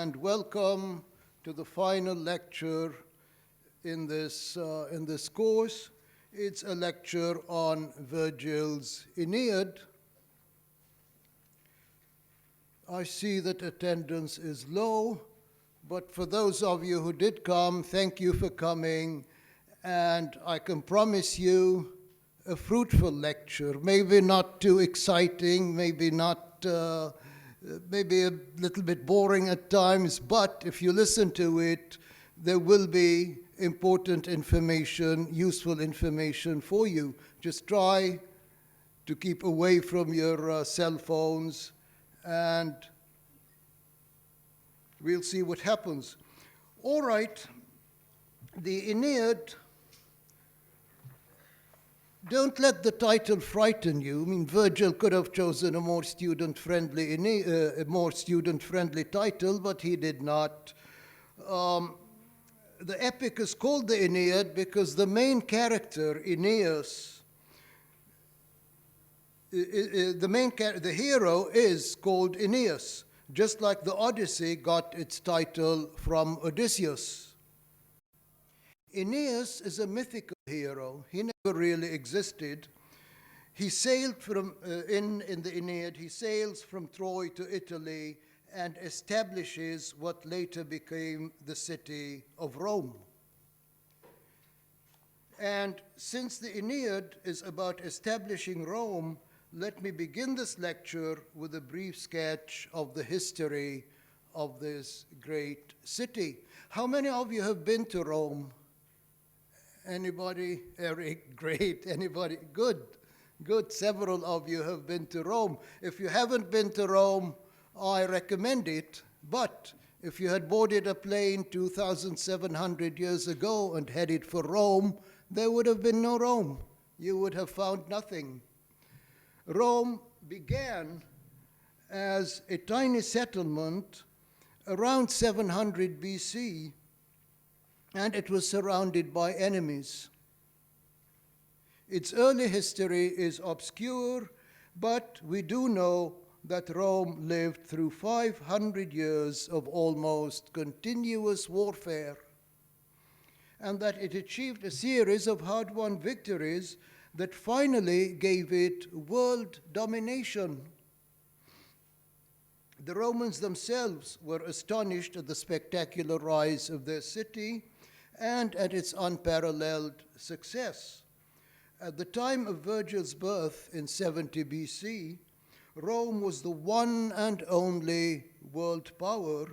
and welcome to the final lecture in this course. It's a lecture on Virgil's Aeneid. I see that attendance is low, but for those of you who did come, thank you for coming, and I can promise you a fruitful lecture. Maybe not too exciting, maybe a little bit boring at times, but if you listen to it, there will be important information, useful information for you. Just try to keep away from your cell phones, and we'll see what happens. All right, the Aeneid. Don't let the title frighten you. I mean, Virgil could have chosen a more student-friendly title, but he did not. The epic is called the Aeneid because the main character, Aeneas, the hero is called Aeneas, just like the Odyssey got its title from Odysseus. Aeneas is a mythical hero. He never really existed. He sailed from, in the Aeneid, he sails from Troy to Italy and establishes what later became the city of Rome. And since the Aeneid is about establishing Rome, let me begin this lecture with a brief sketch of the history of this great city. How many of you have been to Rome? Anybody? Eric, great. Anybody? Good, good. Several of you have been to Rome. If you haven't been to Rome, I recommend it. But if you had boarded a plane 2,700 years ago and headed for Rome, there would have been no Rome. You would have found nothing. Rome began as a tiny settlement around 700 BC, and it was surrounded by enemies. Its early history is obscure, but we do know that Rome lived through 500 years of almost continuous warfare, and that it achieved a series of hard-won victories that finally gave it world domination. The Romans themselves were astonished at the spectacular rise of their city and at its unparalleled success. At the time of Virgil's birth in 70 BC, Rome was the one and only world power,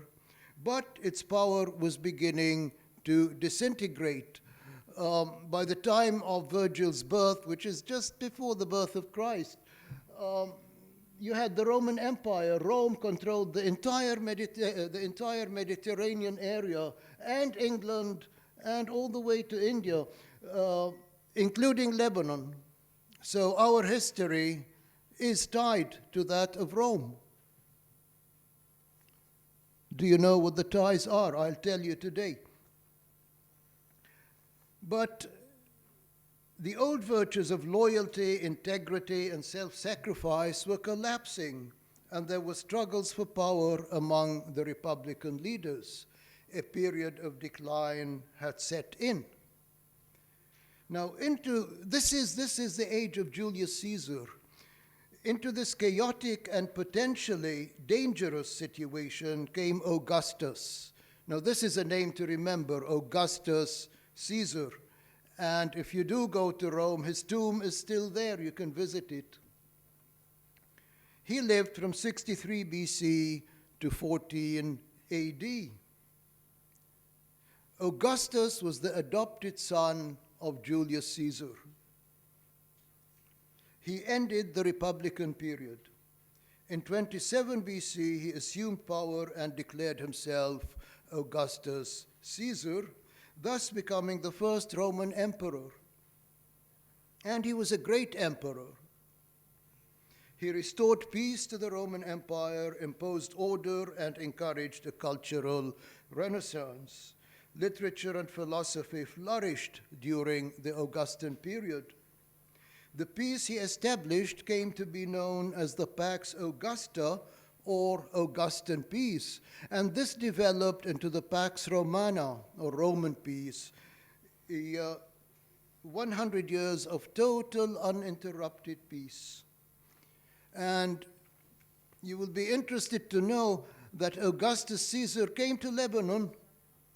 but its power was beginning to disintegrate. By the time of Virgil's birth, which is just before the birth of Christ, you had the Roman Empire. Rome controlled the entire Mediterranean area and England and all the way to India, including Lebanon. So our history is tied to that of Rome. Do you know what the ties are? I'll tell you today. But the old virtues of loyalty, integrity, and self-sacrifice were collapsing, and there were struggles for power among the Republican leaders. A period of decline had set in. Now, this is the age of Julius Caesar. Into this chaotic and potentially dangerous situation came Augustus. Now, this is a name to remember, Augustus Caesar. And if you do go to Rome, his tomb is still there. You can visit it. He lived from 63 BC to 14 AD. Augustus was the adopted son of Julius Caesar. He ended the Republican period. In 27 BC, he assumed power and declared himself Augustus Caesar, thus becoming the first Roman emperor. And he was a great emperor. He restored peace to the Roman Empire, imposed order, and encouraged a cultural renaissance. Literature and philosophy flourished during the Augustan period. The peace he established came to be known as the Pax Augusta, or Augustan peace. And this developed into the Pax Romana, or Roman peace, 100 years of total uninterrupted peace. And you will be interested to know that Augustus Caesar came to Lebanon,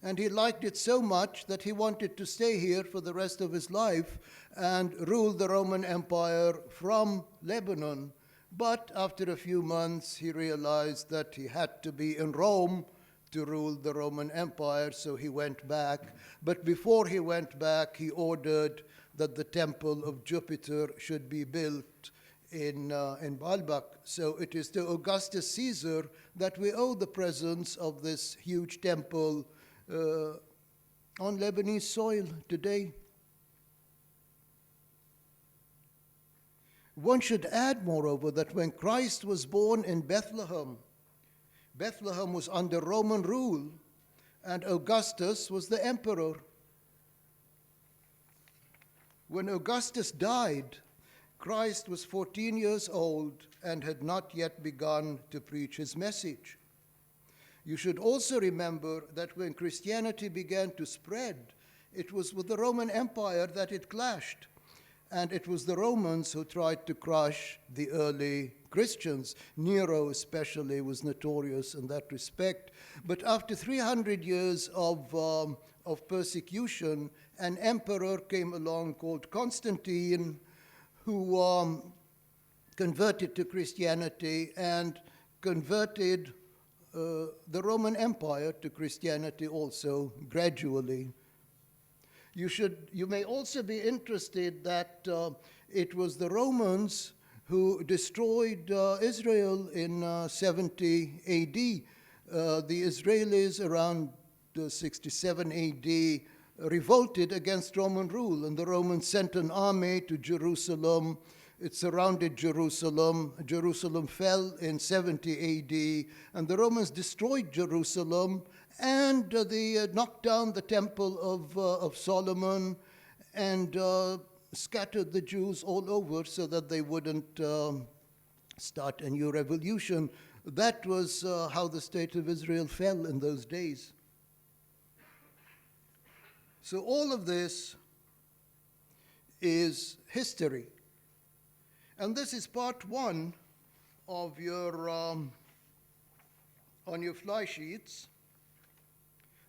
and he liked it so much that he wanted to stay here for the rest of his life and rule the Roman Empire from Lebanon. But after a few months, he realized that he had to be in Rome to rule the Roman Empire, so he went back. But before he went back, he ordered that the temple of Jupiter should be built in Baalbek. So it is to Augustus Caesar that we owe the presence of this huge temple on Lebanese soil today. One should add, moreover, that when Christ was born in Bethlehem, Bethlehem was under Roman rule, and Augustus was the emperor. When Augustus died, Christ was 14 years old and had not yet begun to preach his message. You should also remember that when Christianity began to spread, it was with the Roman Empire that it clashed. And it was the Romans who tried to crush the early Christians. Nero especially was notorious in that respect. But after 300 years of persecution, an emperor came along called Constantine, who converted to Christianity and converted the Roman Empire to Christianity also gradually. You may also be interested that it was the Romans who destroyed Israel in 70 AD. The Israelis around 67 AD revolted against Roman rule, and the Romans sent an army to Jerusalem. It surrounded Jerusalem. Jerusalem fell in 70 AD, and the Romans destroyed Jerusalem, and they knocked down the temple of Solomon and scattered the Jews all over so that they wouldn't start a new revolution. That was how the state of Israel fell in those days. So all of this is history. And this is part one of your, on your fly sheets.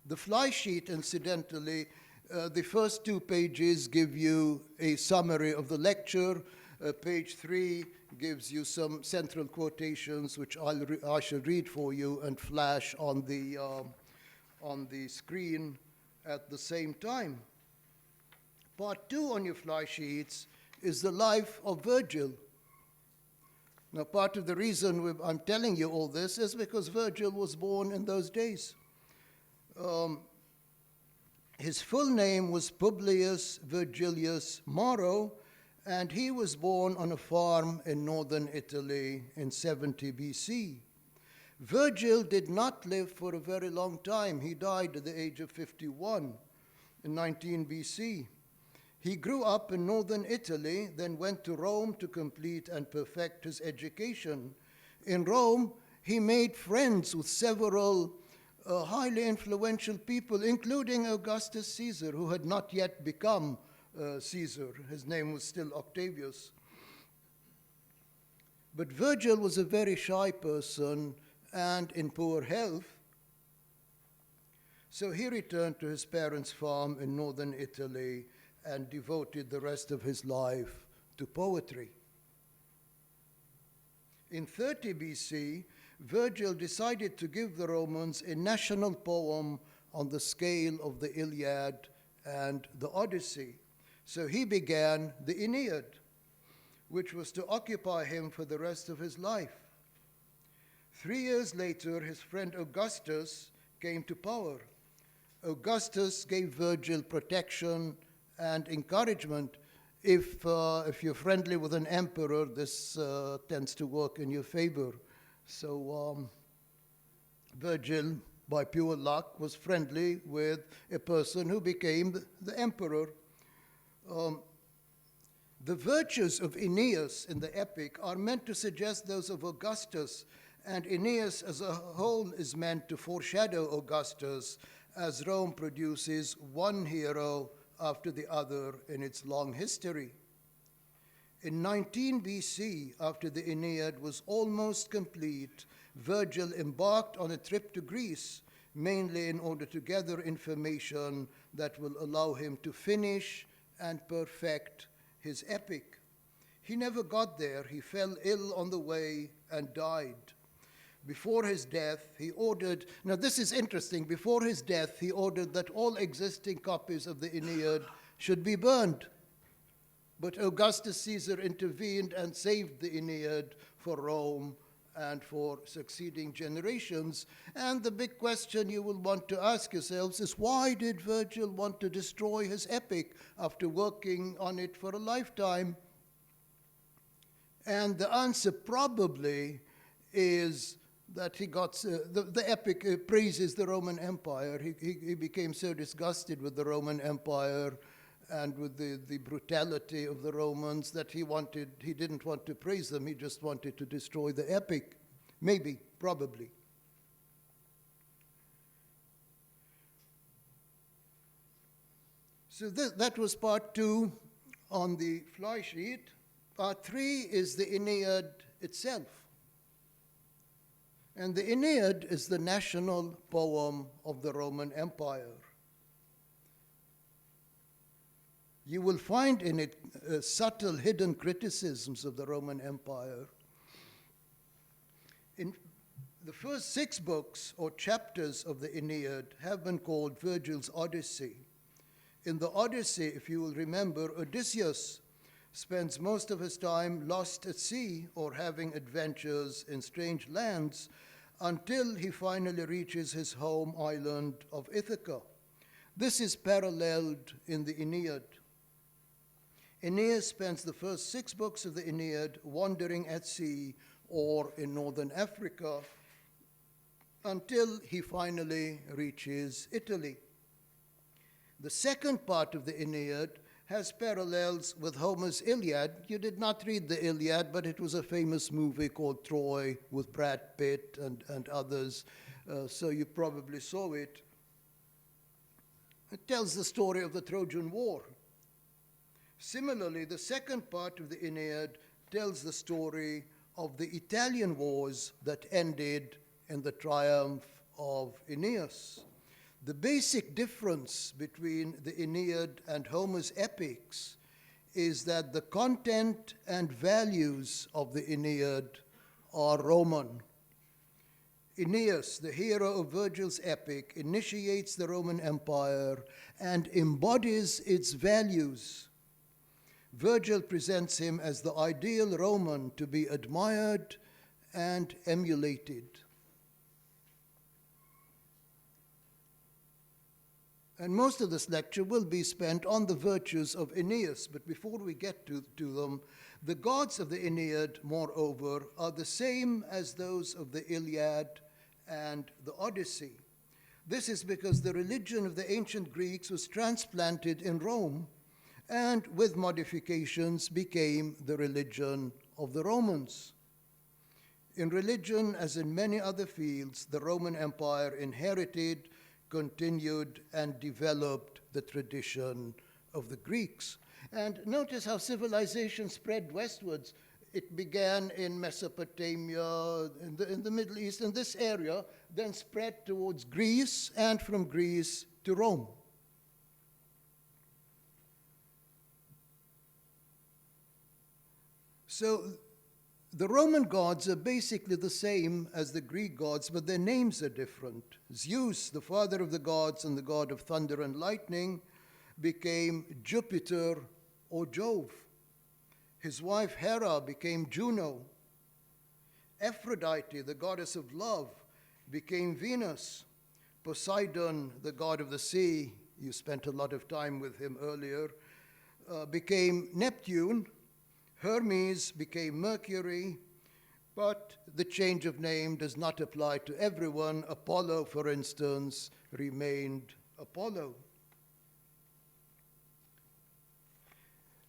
The fly sheet, incidentally, the first 2 pages give you a summary of the lecture. Page 3 gives you some central quotations, which I shall read for you and flash on the screen at the same time. Part 2 on your fly sheets is the life of Virgil. Now, part of the reason I'm telling you all this is because Virgil was born in those days. His full name was Publius Virgilius Maro, and he was born on a farm in northern Italy in 70 BC. Virgil did not live for a very long time. He died at the age of 51 in 19 BC. He grew up in northern Italy, then went to Rome to complete and perfect his education. In Rome, he made friends with several highly influential people, including Augustus Caesar, who had not yet become Caesar. His name was still Octavius. But Virgil was a very shy person and in poor health. So he returned to his parents' farm in northern Italy and devoted the rest of his life to poetry. In 30 BC, Virgil decided to give the Romans a national poem on the scale of the Iliad and the Odyssey. So he began the Aeneid, which was to occupy him for the rest of his life. 3 years later, his friend Augustus came to power. Augustus gave Virgil protection and encouragement. If you're friendly with an emperor, this tends to work in your favor. So Virgil, by pure luck, was friendly with a person who became the emperor. The virtues of Aeneas in the epic are meant to suggest those of Augustus, And Aeneas as a whole is meant to foreshadow Augustus as Rome produces one hero after the other in its long history. In 19 BC, after the Aeneid was almost complete, Virgil embarked on a trip to Greece, mainly in order to gather information that will allow him to finish and perfect his epic. He never got there. He fell ill on the way and died. Before his death, he ordered, now this is interesting, before his death, he ordered that all existing copies of the Aeneid should be burned. But Augustus Caesar intervened and saved the Aeneid for Rome and for succeeding generations. And the big question you will want to ask yourselves is, why did Virgil want to destroy his epic after working on it for a lifetime? And the answer probably is that he got, the epic praises the Roman Empire. He became so disgusted with the Roman Empire and with the brutality of the Romans that he didn't want to praise them, he just wanted to destroy the epic. Maybe, probably. So that was part 2 on the fly sheet. Part 3 is the Aeneid itself. And the Aeneid is the national poem of the Roman Empire. You will find in it subtle hidden criticisms of the Roman Empire. In the first 6 books or chapters of the Aeneid have been called Virgil's Odyssey. In the Odyssey, if you will remember, Odysseus spends most of his time lost at sea or having adventures in strange lands until he finally reaches his home island of Ithaca. This is paralleled in the Aeneid. Aeneas spends the first 6 books of the Aeneid wandering at sea or in northern Africa until he finally reaches Italy. The second part of the Aeneid has parallels with Homer's Iliad. You did not read the Iliad, but it was a famous movie called Troy with Brad Pitt and others, so you probably saw it. It tells the story of the Trojan War. Similarly, the second part of the Aeneid tells the story of the Italian wars that ended in the triumph of Aeneas. The basic difference between the Aeneid and Homer's epics is that the content and values of the Aeneid are Roman. Aeneas, the hero of Virgil's epic, initiates the Roman Empire and embodies its values. Virgil presents him as the ideal Roman to be admired and emulated. And most of this lecture will be spent on the virtues of Aeneas, but before we get to them, the gods of the Aeneid, moreover, are the same as those of the Iliad and the Odyssey. This is because the religion of the ancient Greeks was transplanted in Rome and, with modifications, became the religion of the Romans. In religion, as in many other fields, the Roman Empire inherited, continued, and developed the tradition of the Greeks. And notice how civilization spread westwards. It began in Mesopotamia, in the Middle East, in this area, then spread towards Greece, and from Greece to Rome. So the Roman gods are basically the same as the Greek gods, but their names are different. Zeus, the father of the gods and the god of thunder and lightning, became Jupiter or Jove. His wife Hera became Juno. Aphrodite, the goddess of love, became Venus. Poseidon, the god of the sea, you spent a lot of time with him earlier, became Neptune. Hermes became Mercury, but the change of name does not apply to everyone. Apollo, for instance, remained Apollo.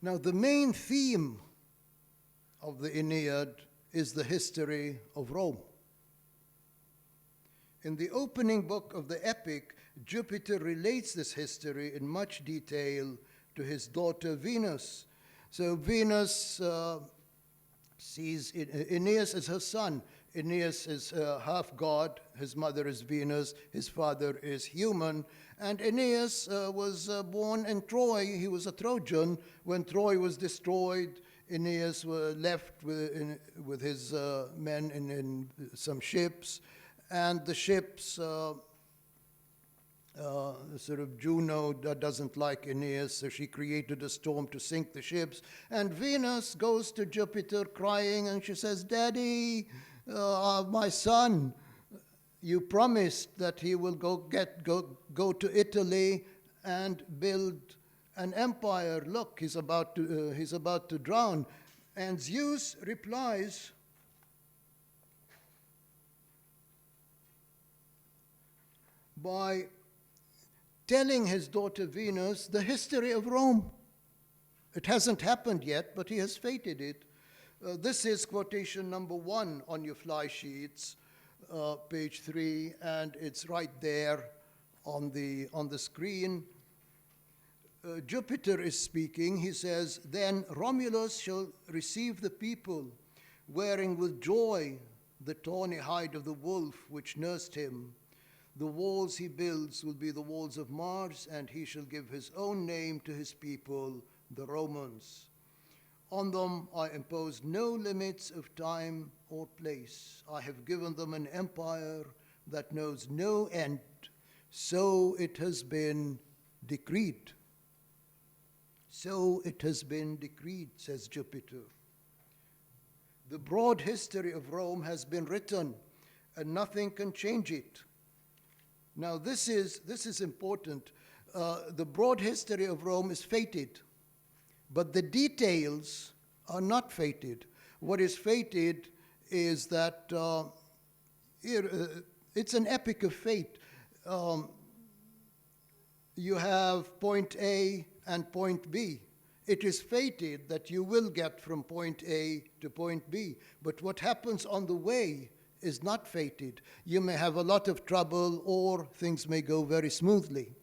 Now, the main theme of the Aeneid is the history of Rome. In the opening book of the epic, Jupiter relates this history in much detail to his daughter Venus. So Venus sees Aeneas as her son. Aeneas is half god, his mother is Venus, his father is human, and Aeneas was born in Troy. He was a Trojan. When Troy was destroyed, Aeneas was left with his men in some ships, and the ships, sort of Juno doesn't like Aeneas, so she created a storm to sink the ships. And Venus goes to Jupiter crying, and she says, "Daddy, my son, you promised that he will go to Italy and build an empire. Look, he's about to drown." And Zeus replies, by telling his daughter Venus the history of Rome. It hasn't happened yet, but he has fated it. This is quotation number 1 on your fly sheets, page 3, and it's right there on the screen. Jupiter is speaking. He says, "Then Romulus shall receive the people, wearing with joy the tawny hide of the wolf which nursed him. The walls he builds will be the walls of Mars, and he shall give his own name to his people, the Romans. On them I impose no limits of time or place. I have given them an empire that knows no end. So it has been decreed." So it has been decreed, says Jupiter. The broad history of Rome has been written, and nothing can change it. Now, this is important. The broad history of Rome is fated, but the details are not fated. What is fated is that it's an epic of fate. You have point A and point B. It is fated that you will get from point A to point B, but what happens on the way is not fated. You may have a lot of trouble, or things may go very smoothly.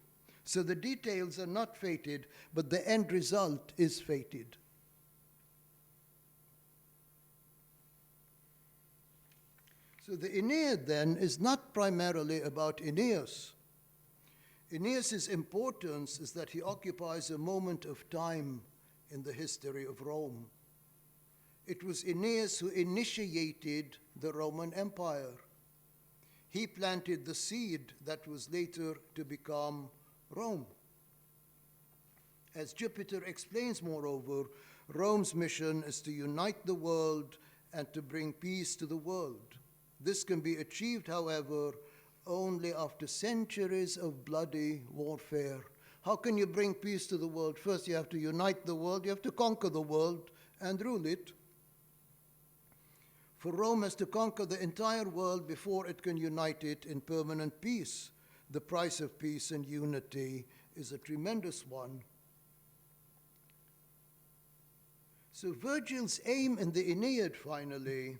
So the details are not fated, but the end result is fated. So the Aeneid then is not primarily about Aeneas. Aeneas' importance is that he occupies a moment of time in the history of Rome. It was Aeneas who initiated the Roman Empire. He planted the seed that was later to become Rome. As Jupiter explains, moreover, Rome's mission is to unite the world and to bring peace to the world. This can be achieved, however, only after centuries of bloody warfare. How can you bring peace to the world? First, you have to unite the world, you have to conquer the world and rule it. For Rome has to conquer the entire world before it can unite it in permanent peace. The price of peace and unity is a tremendous one. So Virgil's aim in the Aeneid, finally,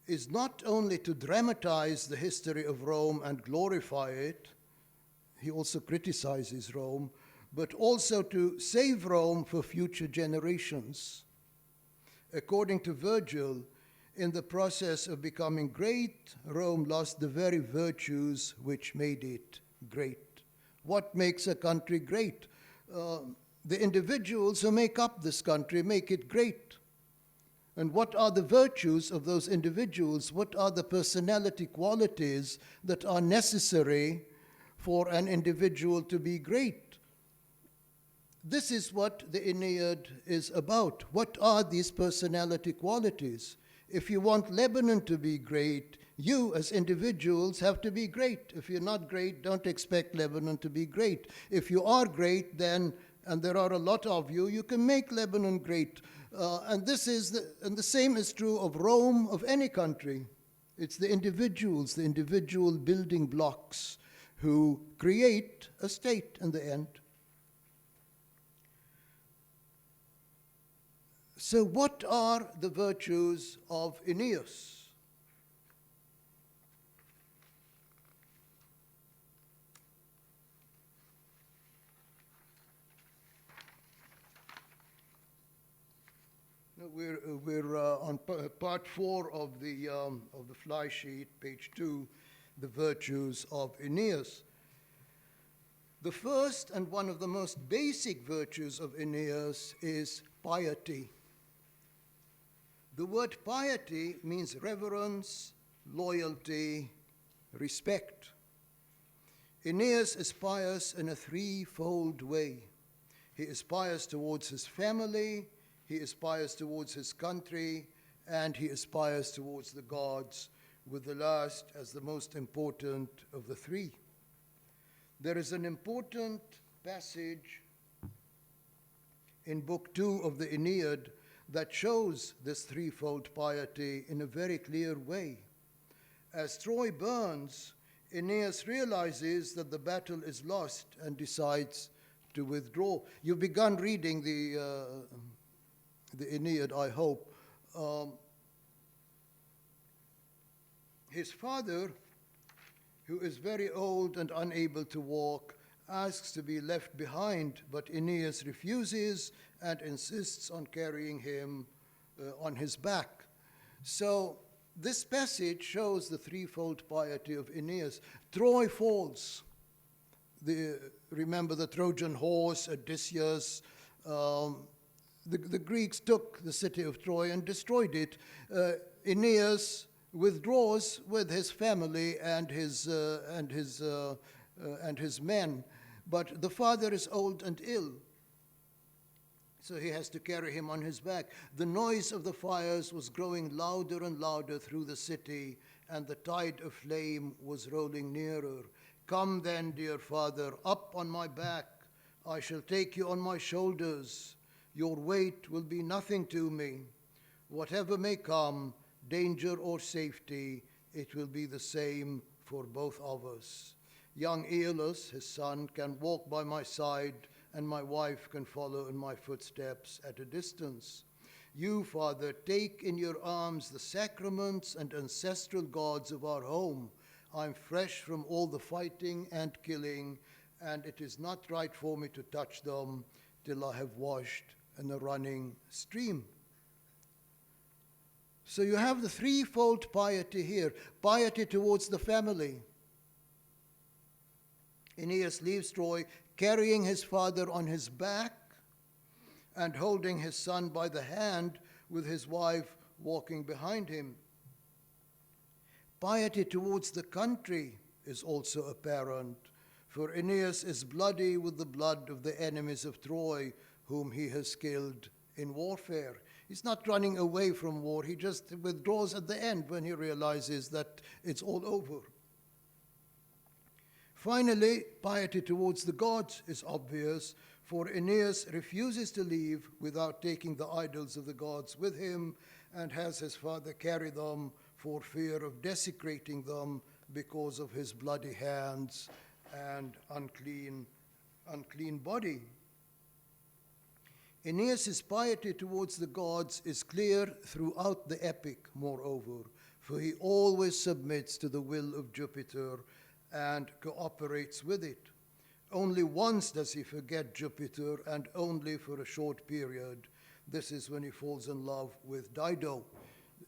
is not only to dramatize the history of Rome and glorify it, he also criticizes Rome, but also to save Rome for future generations. According to Virgil, in the process of becoming great, Rome lost the very virtues which made it great. What makes a country great? The individuals who make up this country make it great. And what are the virtues of those individuals? What are the personality qualities that are necessary for an individual to be great? This is what the Aeneid is about. What are these personality qualities? If you want Lebanon to be great, you as individuals have to be great. If you're not great, don't expect Lebanon to be great. If you are great, then, and there are a lot of you, you can make Lebanon great. And the same is true of Rome, of any country. It's the individuals, the individual building blocks who create a state in the end. So what are the virtues of Aeneas? We're on part 4 of the fly sheet, page 2, the virtues of Aeneas. The first and one of the most basic virtues of Aeneas is piety. The word piety means reverence, loyalty, respect. Aeneas is pious in a threefold way. He is pious towards his family, he is pious towards his country, and he is pious towards the gods, with the last as the most important of the three. There is an important passage in Book 2 of the Aeneid that shows this threefold piety in a very clear way. As Troy burns, Aeneas realizes that the battle is lost and decides to withdraw. You've begun reading the Aeneid, I hope. His father, who is very old and unable to walk, asks to be left behind, but Aeneas refuses and insists on carrying him on his back. So this passage shows the threefold piety of Aeneas. Troy falls. Remember the Trojan horse, Odysseus. The Greeks took the city of Troy and destroyed it. Aeneas withdraws with his family and his men, but the father is old and ill, so he has to carry him on his back. The noise of the fires was growing louder and louder through the city, and the tide of flame was rolling nearer. Come then, dear father, up on my back. I shall take you on my shoulders. Your weight will be nothing to me. Whatever may come, danger or safety, it will be the same for both of us. Young Aeolus, his son, can walk by my side, and my wife can follow in my footsteps at a distance. You, Father, take in your arms the sacraments and ancestral gods of our home. I'm fresh from all the fighting and killing, and it is not right for me to touch them till I have washed in a running stream. So you have the threefold piety here. Piety towards the family. Aeneas leaves Troy carrying his father on his back and holding his son by the hand, with his wife walking behind him. Piety towards the country is also apparent, for Aeneas is bloody with the blood of the enemies of Troy, whom he has killed in warfare. He's not running away from war, he just withdraws at the end when he realizes that it's all over. Finally, piety towards the gods is obvious, for Aeneas refuses to leave without taking the idols of the gods with him, and has his father carry them for fear of desecrating them because of his bloody hands and unclean body. Aeneas' piety towards the gods is clear throughout the epic, moreover, for he always submits to the will of Jupiter and cooperates with it. Only once does he forget Jupiter, and only for a short period. This is when he falls in love with Dido.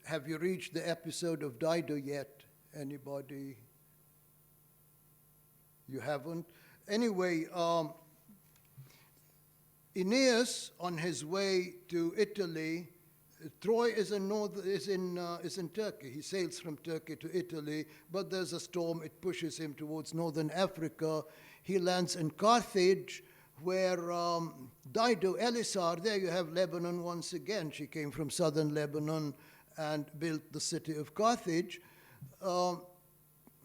Have you reached the episode of Dido yet? Anybody? You haven't? Anyway, Aeneas, on his way to Italy, Troy is in Turkey. He sails from Turkey to Italy, but there's a storm. It pushes him towards northern Africa. He lands in Carthage, where Dido, Elisar, there you have Lebanon once again. She came from southern Lebanon and built the city of Carthage.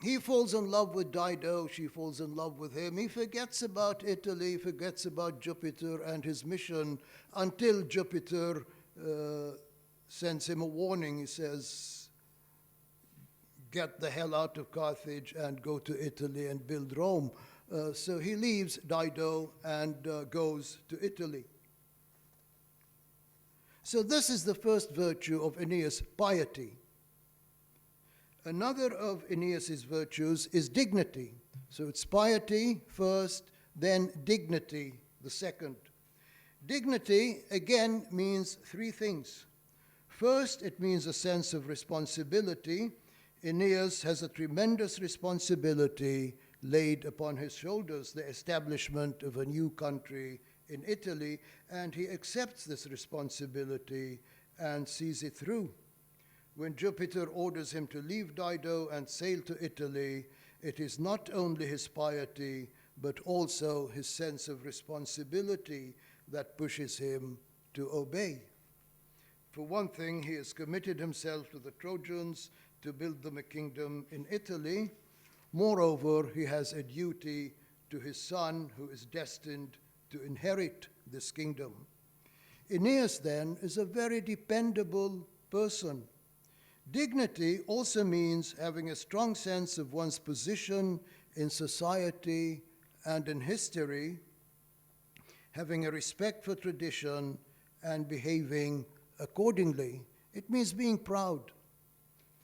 He falls in love with Dido. She falls in love with him. He forgets about Italy, forgets about Jupiter and his mission, until Jupiter sends him a warning. He says, get the hell out of Carthage and go to Italy and build Rome. So he leaves Dido and goes to Italy. So this is the first virtue of Aeneas, piety. Another of Aeneas' virtues is dignity. So it's piety first, then dignity the second. Dignity, again, means three things. First, it means a sense of responsibility. Aeneas has a tremendous responsibility laid upon his shoulders, the establishment of a new country in Italy, and he accepts this responsibility and sees it through. When Jupiter orders him to leave Dido and sail to Italy, it is not only his piety, but also his sense of responsibility that pushes him to obey. For one thing, he has committed himself to the Trojans to build them a kingdom in Italy. Moreover, he has a duty to his son, who is destined to inherit this kingdom. Aeneas, then, is a very dependable person. Dignity also means having a strong sense of one's position in society and in history, having a respect for tradition, and behaving accordingly. It means being proud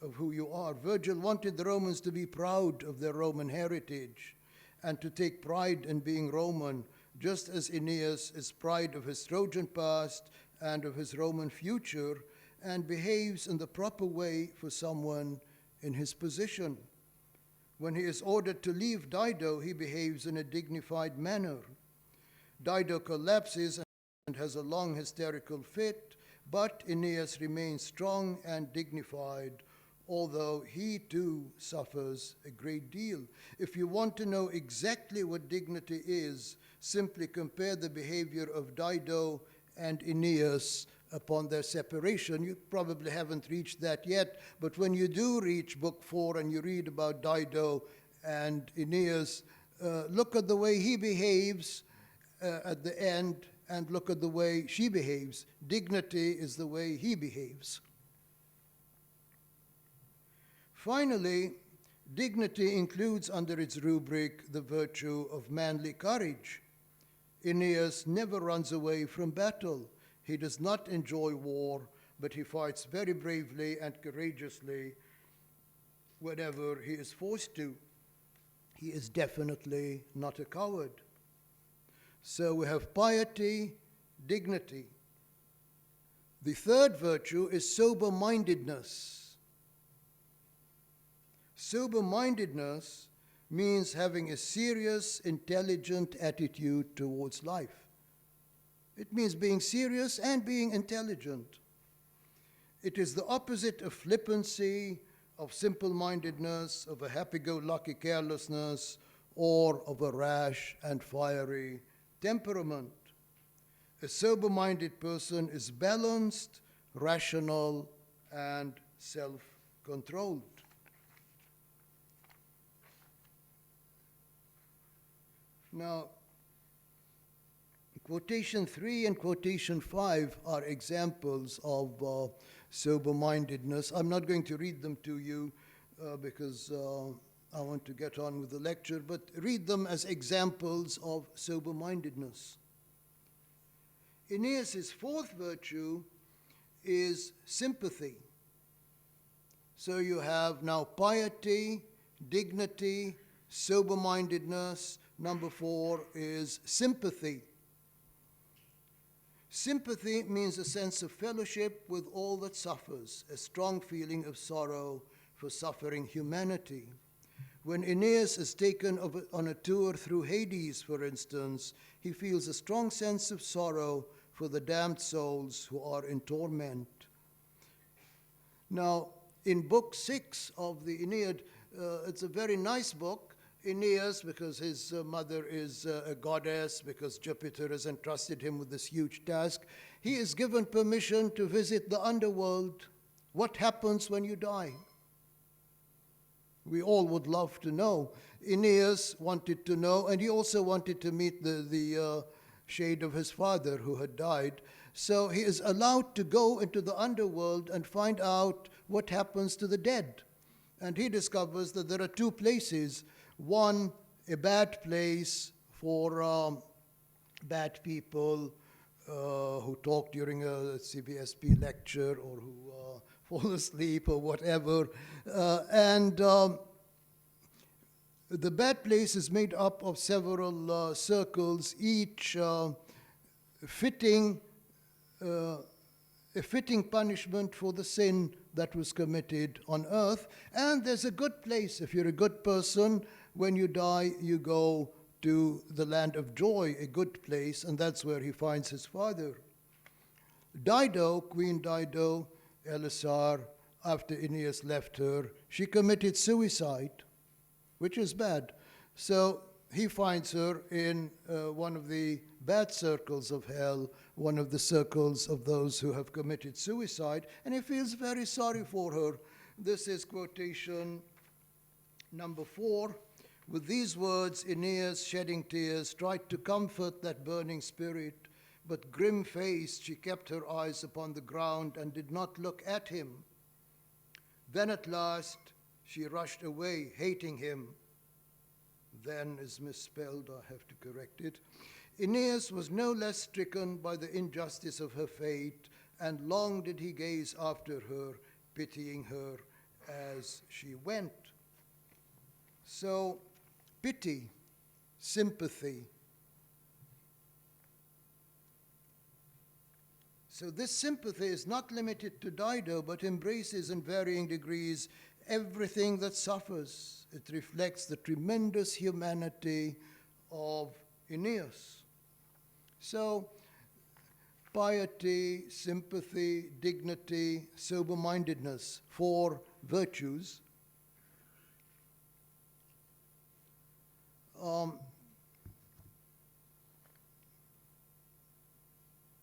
of who you are. Virgil wanted the Romans to be proud of their Roman heritage and to take pride in being Roman, just as Aeneas is proud of his Trojan past and of his Roman future, and behaves in the proper way for someone in his position. When he is ordered to leave Dido, he behaves in a dignified manner. Dido collapses and has a long hysterical fit, but Aeneas remains strong and dignified, although he too suffers a great deal. If you want to know exactly what dignity is, simply compare the behavior of Dido and Aeneas upon their separation. You probably haven't reached that yet, but when you do reach book 4 and you read about Dido and Aeneas, look at the way he behaves at the end and look at the way she behaves. Dignity is the way he behaves. Finally, dignity includes under its rubric the virtue of manly courage. Aeneas never runs away from battle. He does not enjoy war, but he fights very bravely and courageously whenever he is forced to. He is definitely not a coward. So we have piety, dignity. The third virtue is sober-mindedness. Sober-mindedness means having a serious, intelligent attitude towards life. It means being serious and being intelligent. It is the opposite of flippancy, of simple-mindedness, of a happy-go-lucky carelessness, or of a rash and fiery temperament. A sober-minded person is balanced, rational, and self-controlled. Now, quotation 3 and quotation 5 are examples of sober-mindedness. I'm not going to read them to you because I want to get on with the lecture, but read them as examples of sober-mindedness. Aeneas's fourth virtue is sympathy. So you have now piety, dignity, sober-mindedness. Number 4 is sympathy. Sympathy means a sense of fellowship with all that suffers, a strong feeling of sorrow for suffering humanity. When Aeneas is taken on a tour through Hades, for instance, he feels a strong sense of sorrow for the damned souls who are in torment. Now, in book 6 of the Aeneid, it's a very nice book. Aeneas, because his mother is a goddess, because Jupiter has entrusted him with this huge task, he is given permission to visit the underworld. What happens when you die? We all would love to know. Aeneas wanted to know, and he also wanted to meet the shade of his father who had died. So he is allowed to go into the underworld and find out what happens to the dead. And he discovers that there are two places. One, a bad place for bad people who talk during a CVSP lecture or who fall asleep or whatever. The bad place is made up of several circles, each fitting a a fitting punishment for the sin that was committed on earth. And there's a good place. If you're a good person, when you die, you go to the land of joy, a good place, and that's where he finds his father. Dido, Queen Dido, Elisar, after Aeneas left her, she committed suicide, which is bad. So he finds her in one of the bad circles of hell, one of the circles of those who have committed suicide, and he feels very sorry for her. This is quotation number 4. With these words, Aeneas, shedding tears, tried to comfort that burning spirit, but grim-faced she kept her eyes upon the ground and did not look at him. Then at last she rushed away, hating him. Then is misspelled, I have to correct it. Aeneas was no less stricken by the injustice of her fate, and long did he gaze after her, pitying her as she went. So, pity, sympathy. So this sympathy is not limited to Dido, but embraces in varying degrees everything that suffers. It reflects the tremendous humanity of Aeneas. So, piety, sympathy, dignity, sober-mindedness, 4 virtues.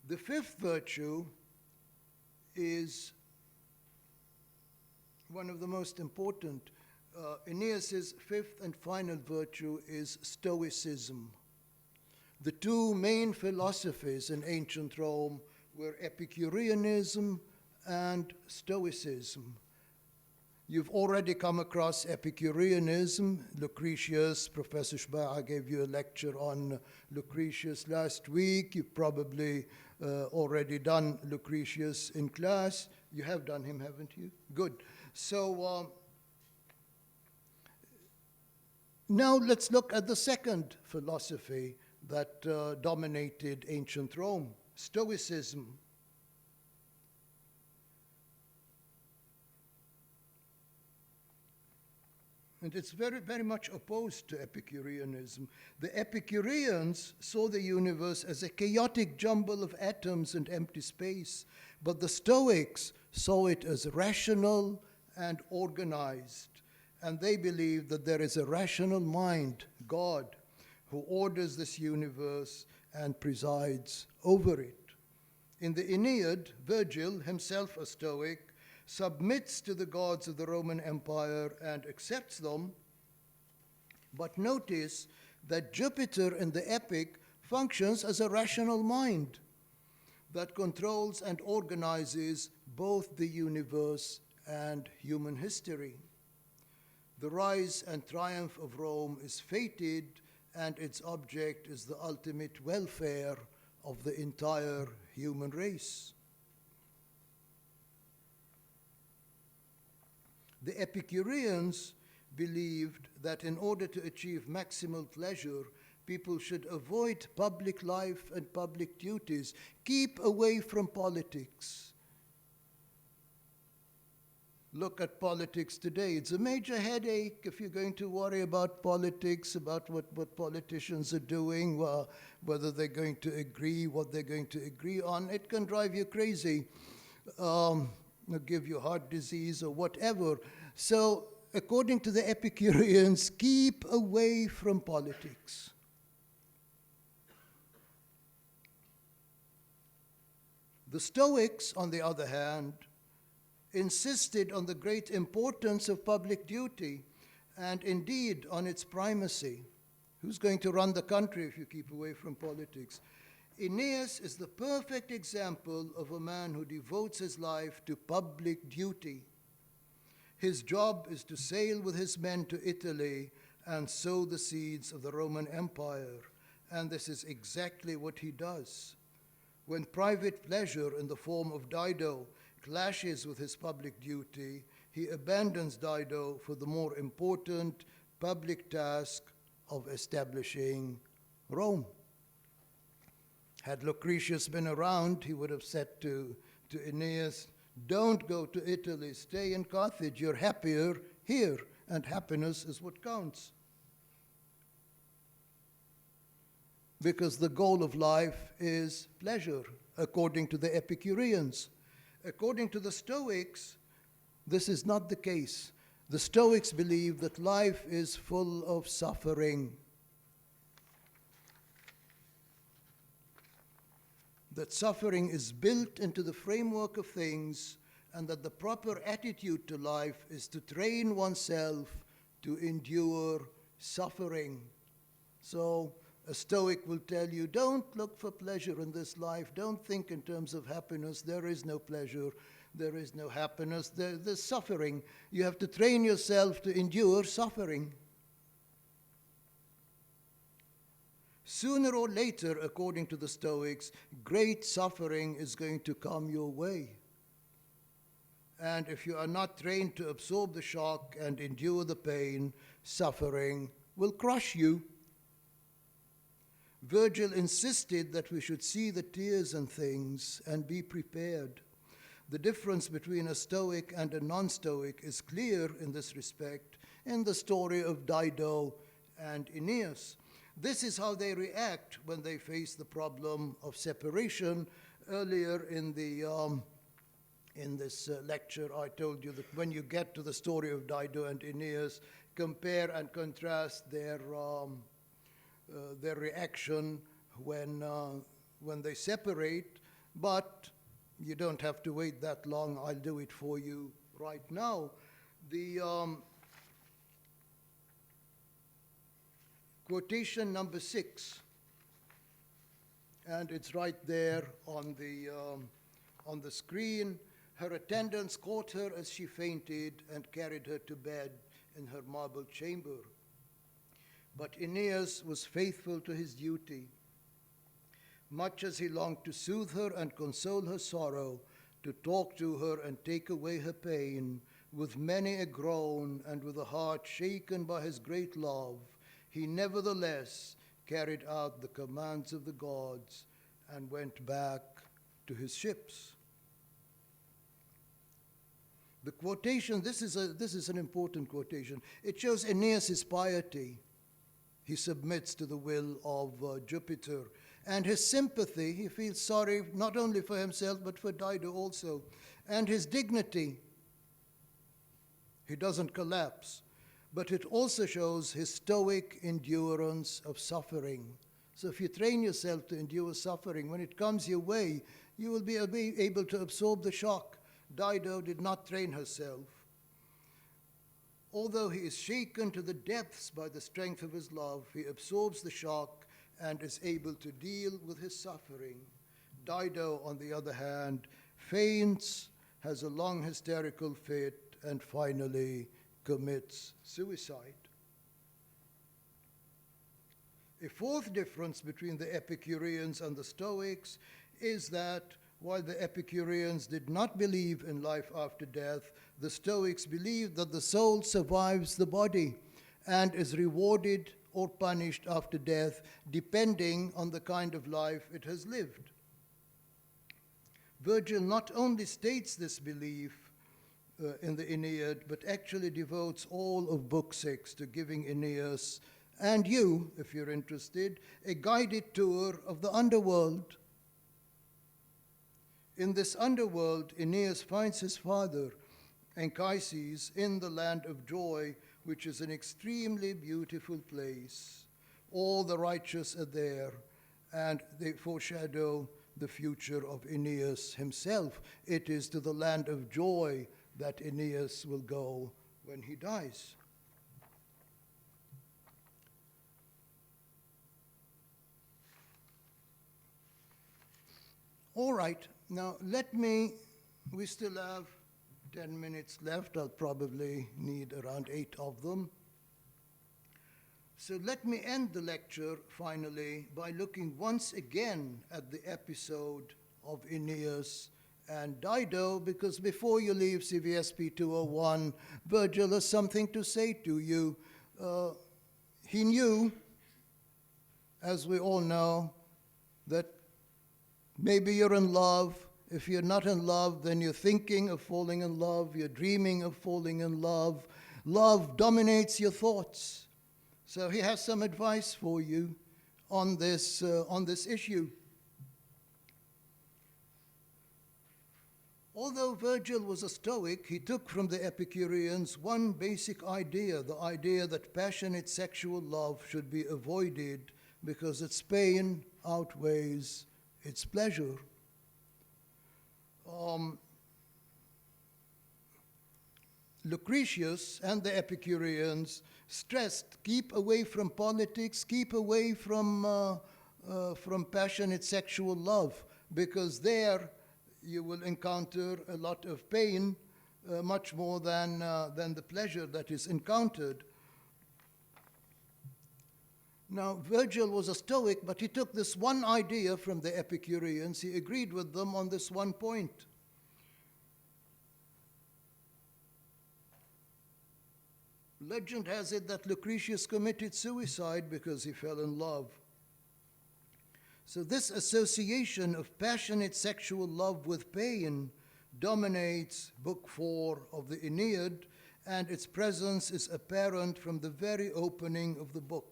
The 5th virtue is one of the most important. Aeneas's 5th and final virtue is Stoicism. The 2 main philosophies in ancient Rome were Epicureanism and Stoicism. You've already come across Epicureanism. Lucretius, Professor Schbacher gave you a lecture on Lucretius last week. You've probably already done Lucretius in class. You have done him, haven't you? Good. So now let's look at the second philosophy that dominated ancient Rome, Stoicism. And it's very, very much opposed to Epicureanism. The Epicureans saw the universe as a chaotic jumble of atoms and empty space, but the Stoics saw it as rational and organized. And they believed that there is a rational mind, God, who orders this universe and presides over it. In the Aeneid, Virgil, himself a Stoic, submits to the gods of the Roman Empire and accepts them. But notice that Jupiter in the epic functions as a rational mind that controls and organizes both the universe and human history. The rise and triumph of Rome is fated, and its object is the ultimate welfare of the entire human race. The Epicureans believed that in order to achieve maximal pleasure, people should avoid public life and public duties, keep away from politics. Look at politics today. It's a major headache if you're going to worry about politics, about what politicians are doing, whether they're going to agree, what they're going to agree on. It can drive you crazy. Give you heart disease or whatever. So, according to the Epicureans, keep away from politics. The Stoics, on the other hand, insisted on the great importance of public duty and indeed on its primacy. Who's going to run the country if you keep away from politics? Aeneas is the perfect example of a man who devotes his life to public duty. His job is to sail with his men to Italy and sow the seeds of the Roman Empire. And this is exactly what he does. When private pleasure in the form of Dido clashes with his public duty, he abandons Dido for the more important public task of establishing Rome. Had Lucretius been around, he would have said to to Aeneas, don't go to Italy, stay in Carthage, you're happier here, and happiness is what counts. Because the goal of life is pleasure, according to the Epicureans. According to the Stoics, this is not the case. The Stoics believe that life is full of suffering, that suffering is built into the framework of things, and that the proper attitude to life is to train oneself to endure suffering. So a Stoic will tell you, don't look for pleasure in this life. Don't think in terms of happiness. There is no pleasure. There is no happiness. There's suffering. You have to train yourself to endure suffering. Sooner or later, according to the Stoics, great suffering is going to come your way. And if you are not trained to absorb the shock and endure the pain, suffering will crush you. Virgil insisted that we should see the tears and things and be prepared. The difference between a Stoic and a non-Stoic is clear in this respect in the story of Dido and Aeneas. This is how they react when they face the problem of separation. Earlier in this lecture, I told you that when you get to the story of Dido and Aeneas, compare and contrast their reaction when they separate, but you don't have to wait that long. I'll do it for you right now. The quotation number 6, and it's right there on the screen. Her attendants caught her as she fainted and carried her to bed in her marble chamber. But Aeneas was faithful to his duty. Much as he longed to soothe her and console her sorrow, to talk to her and take away her pain, with many a groan and with a heart shaken by his great love, he nevertheless carried out the commands of the gods and went back to his ships. The quotation, this is an important quotation. It shows Aeneas' piety. He submits to the will of Jupiter. And his sympathy, he feels sorry not only for himself, but for Dido also. And his dignity, he doesn't collapse. But it also shows his stoic endurance of suffering. So if you train yourself to endure suffering, when it comes your way, you will be able to absorb the shock. Dido did not train herself. Although he is shaken to the depths by the strength of his love, he absorbs the shock and is able to deal with his suffering. Dido, on the other hand, faints, has a long hysterical fit, and finally commits suicide. A fourth difference between the Epicureans and the Stoics is that while the Epicureans did not believe in life after death, the Stoics believed that the soul survives the body and is rewarded or punished after death, depending on the kind of life it has lived. Virgil not only states this belief in the Aeneid, but actually devotes all of Book 6 to giving Aeneas, and you, if you're interested, a guided tour of the underworld. In this underworld, Aeneas finds his father, Anchises, in the land of joy, which is an extremely beautiful place. All the righteous are there, and they foreshadow the future of Aeneas himself. It is to the land of joy that Aeneas will go when he dies. All right, now we still have 10 minutes left. I'll probably need around 8 of them. So let me end the lecture, finally, by looking once again at the episode of Aeneas and Dido, because before you leave CVSP 201, Virgil has something to say to you. He knew, as we all know, that maybe you're in love, If you're not in love, then you're thinking of falling in love, you're dreaming of falling in love. Love dominates your thoughts. So he has some advice for you on this issue. Although Virgil was a Stoic, he took from the Epicureans one basic idea, the idea that passionate sexual love should be avoided because its pain outweighs its pleasure. Lucretius and the Epicureans stressed, keep away from politics, keep away from passionate sexual love, because there you will encounter a lot of pain, much more than the pleasure that is encountered. Now, Virgil was a Stoic, but he took this one idea from the Epicureans. He agreed with them on this one point. Legend has it that Lucretius committed suicide because he fell in love. So this association of passionate sexual love with pain dominates Book 4 of the Aeneid, and its presence is apparent from the very opening of the book.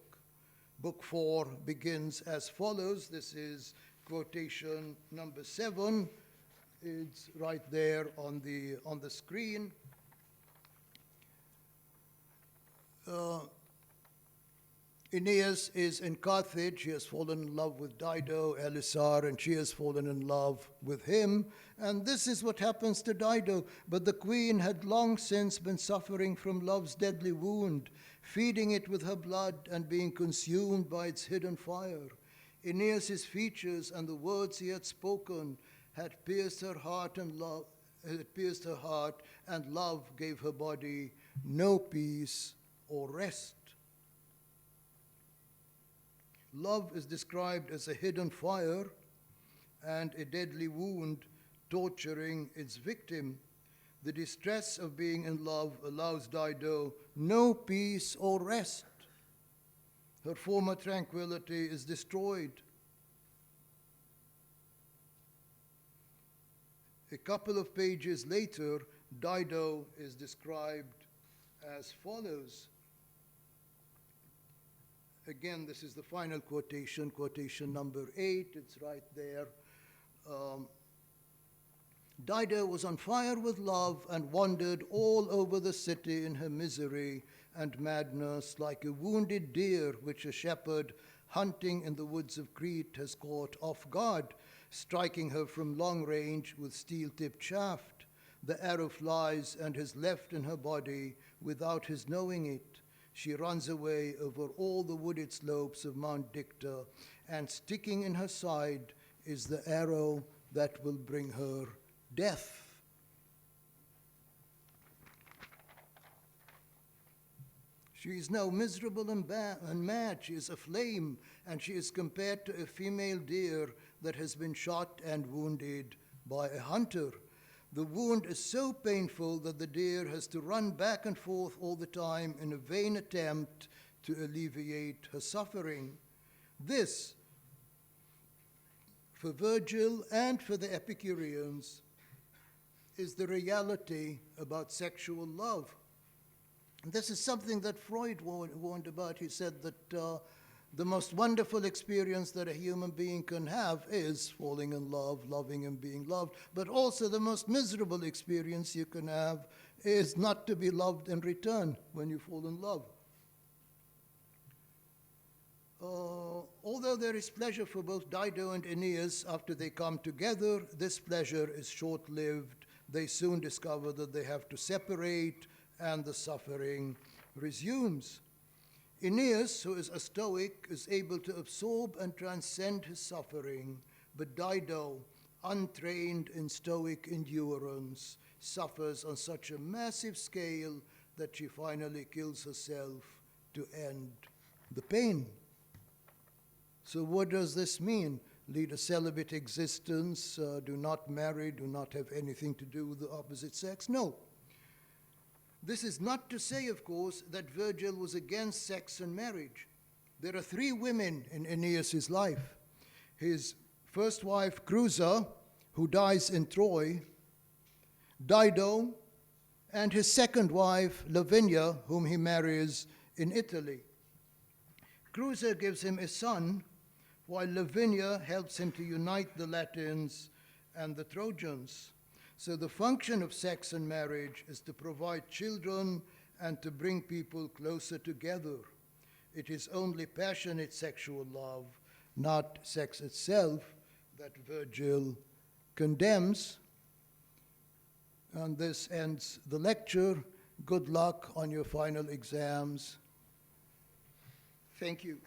Book 4 begins as follows. This is quotation number 7. It's right there on the screen. Aeneas is in Carthage. He has fallen in love with Dido, Elisar, and she has fallen in love with him. And this is what happens to Dido. But the queen had long since been suffering from love's deadly wound, feeding it with her blood and being consumed by its hidden fire. Aeneas's features and the words he had spoken had pierced her heart, and love gave her body no peace or rest. Love is described as a hidden fire and a deadly wound torturing its victim. The distress of being in love allows Dido no peace or rest. Her former tranquility is destroyed. A couple of pages later, Dido is described as follows. Again, this is the final quotation, quotation number 8. It's right there. Dido was on fire with love and wandered all over the city in her misery and madness, like a wounded deer which a shepherd hunting in the woods of Crete has caught off guard, striking her from long range with steel-tipped shaft. The arrow flies and is left in her body without his knowing it. She runs away over all the wooded slopes of Mount Dicta, and sticking in her side is the arrow that will bring her death. She is now miserable and mad. She is aflame, and she is compared to a female deer that has been shot and wounded by a hunter. The wound is so painful that the deer has to run back and forth all the time in a vain attempt to alleviate her suffering. This, for Virgil and for the Epicureans, is the reality about sexual love. And this is something that Freud warned about. He said that the most wonderful experience that a human being can have is falling in love, loving and being loved. But also the most miserable experience you can have is not to be loved in return when you fall in love. Although there is pleasure for both Dido and Aeneas after they come together, this pleasure is short-lived. They soon discover that they have to separate, and the suffering resumes. Aeneas, who is a Stoic, is able to absorb and transcend his suffering, but Dido, untrained in Stoic endurance, suffers on such a massive scale that she finally kills herself to end the pain. So what does this mean? Lead a celibate existence, do not marry, do not have anything to do with the opposite sex? No. This is not to say, of course, that Virgil was against sex and marriage. There are 3 women in Aeneas's life. His first wife, Creusa, who dies in Troy, Dido, and his second wife, Lavinia, whom he marries in Italy. Cruiser gives him a son, while Lavinia helps him to unite the Latins and the Trojans. So the function of sex and marriage is to provide children and to bring people closer together. It is only passionate sexual love, not sex itself, that Virgil condemns. And this ends the lecture. Good luck on your final exams. Thank you.